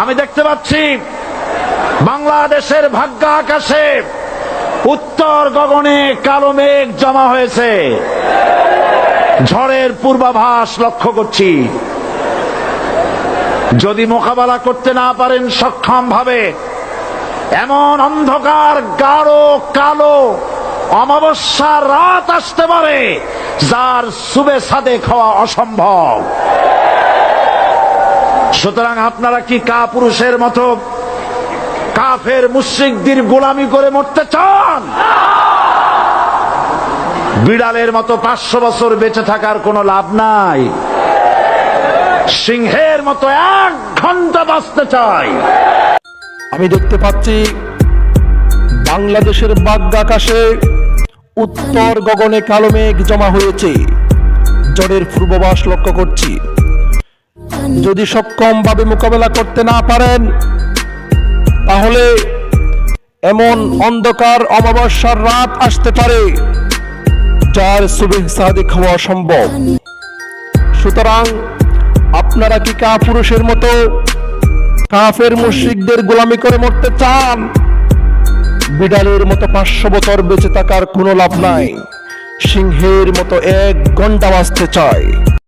আমি দেখতে পাচ্ছি বাংলাদেশের ভাগ্য আকাশে উত্তর গগনে কালো মেঘ জমা হয়েছে। ঝড়ের পূর্বাভাস লক্ষ্য করছি। যদি মোকাবেলা করতে না পারেন সক্ষম ভাবে, এমন অন্ধকার গাঢ় কালো অমাবস্যার রাত আসতে পারে যার সুবে সাদেক হওয়া অসম্ভব। সুতরাং আপনারা কি কাপুরুষের মতো কাফের মুশরিকদের গোলামি করে মরতে চান? বিড়ালের মতো 500 বছর বেঁচে থাকার কোনো লাভ নাই। সিংহের মতো 1 ঘন্টা বাঁচতে চাই। আমি দেখতে পাচ্ছি বাংলাদেশের ভাগ্য আকাশে উত্তর গগনে কালো মেঘ জমা হয়েছে। ঝড়ের পূর্বাভাস লক্ষ্য করছি। যদি সক্ষম ভাবে মোকাবেলা করতে না পারেন, তাহলে এমন অন্ধকার অমাবস্যার রাত আসতে পারে যার সুবে সাদেক হওয়া সম্ভব। সুতরাং আপনারা কি কাপুরুষের মতো কাফের মুশরিকদের গোলামি করে মরতে চান? বিড়ালের মতো 500 বছর বেঁচে থাকার কোনো লাভ নাই। সিংহের মতো 1 ঘন্টা বাঁচতে চায়।